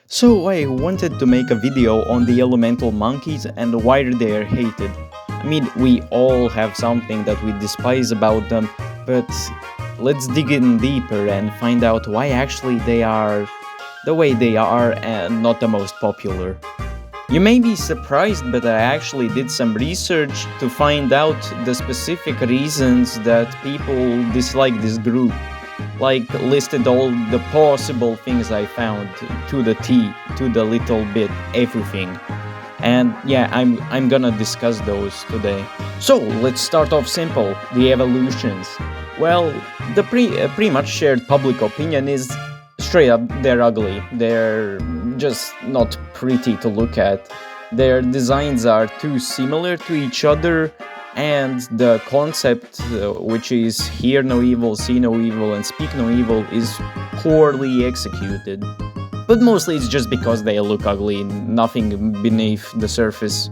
So I wanted to make a video on the elemental monkeys and why they are hated. I mean, we all have something that we despise about them, but let's dig in deeper and find out why actually they are the way they are and not the most popular. You may be surprised, but I actually did some research to find out the specific reasons that people dislike this group. Like, listed all the possible things I found to the T, to the little bit, everything. And yeah, I'm gonna discuss those today. So let's start off simple, the evolutions. Well, the pretty much shared public opinion is straight up they're ugly. They're just not pretty to look at. Their designs are too similar to each other, and the concept, which is hear no evil, see no evil, and speak no evil, is poorly executed. But mostly it's just because they look ugly, nothing beneath the surface.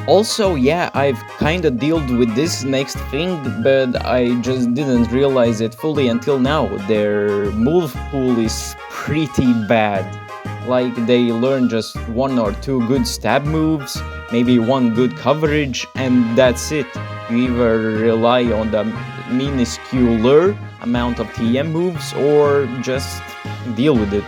Also, yeah, I've kinda dealt with this next thing, but I just didn't realize it fully until now. Their move pool is pretty bad. Like, they learn just one or two good stab moves, maybe one good coverage, and that's it. You either rely on the minuscule amount of TM moves or just deal with it.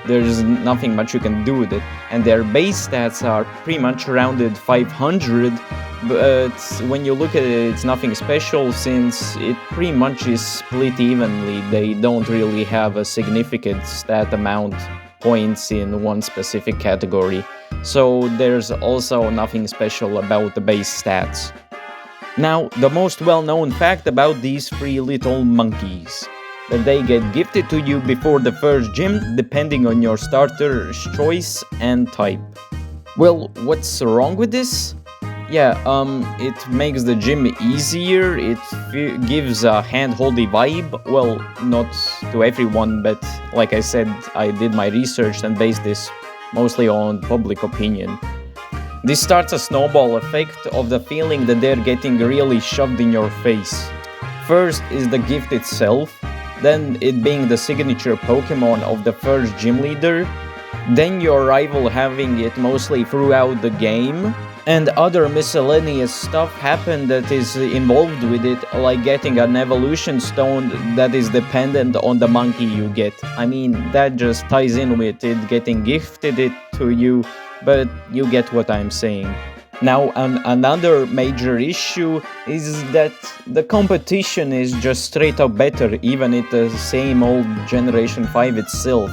There's nothing much you can do with it. And their base stats are pretty much rounded 500, but when you look at it, it's nothing special since it pretty much is split evenly. They don't really have a significant stat amount points in one specific category. So there's also nothing special about the base stats. Now, the most well-known fact about these three little monkeys: that they get gifted to you before the first gym, depending on your starter's choice and type. Well, what's wrong with this? Yeah, it makes the gym easier, it gives a hand-holdy vibe. Well, not to everyone, but like I said, I did my research and based this mostly on public opinion. This starts a snowball effect of the feeling that they're getting really shoved in your face. First is the gift itself, then it being the signature Pokemon of the first gym leader, then your rival having it mostly throughout the game, and other miscellaneous stuff happen that is involved with it, like getting an evolution stone that is dependent on the monkey you get. I mean, that just ties in with it getting gifted it to you, but you get what I'm saying. Now, another major issue is that the competition is just straight up better, even at the same old Generation 5 itself.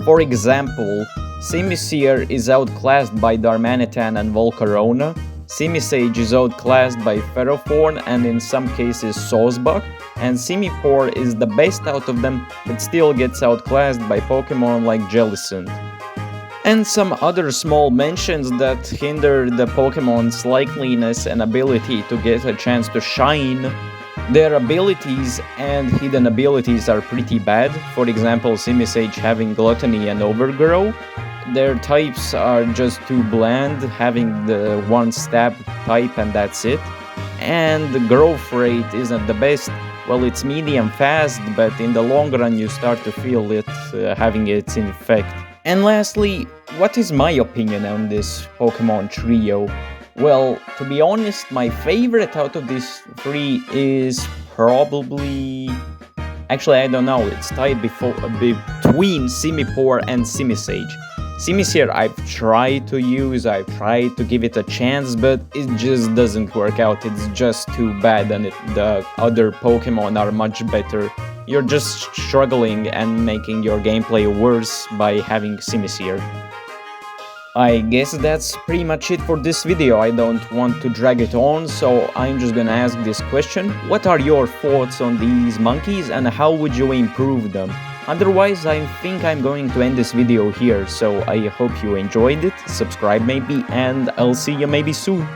For example, Simisear is outclassed by Darmanitan and Volcarona, Simisage is outclassed by Ferrothorn and in some cases Sawsbuck, and Simipour is the best out of them but still gets outclassed by Pokemon like Jellicent. And some other small mentions that hinder the Pokemon's likeliness and ability to get a chance to shine. Their abilities and hidden abilities are pretty bad. For example, Simisage having Gluttony and Overgrow. Their types are just too bland, having the one stab type and that's it. And the growth rate isn't the best. Well, it's medium fast, but in the long run you start to feel it having its effect. And lastly, what is my opinion on this Pokemon trio? Well, to be honest, my favorite out of these three is probably... Actually, I don't know, it's tied between Simipour and Simisage. Simisear I've tried to use, I've tried to give it a chance, but it just doesn't work out, it's just too bad and the other Pokemon are much better. You're just struggling and making your gameplay worse by having Simisear. I guess that's pretty much it for this video. I don't want to drag it on, so I'm just gonna ask this question. What are your thoughts on these monkeys and how would you improve them? Otherwise, I think I'm going to end this video here, so I hope you enjoyed it, subscribe maybe, and I'll see you maybe soon.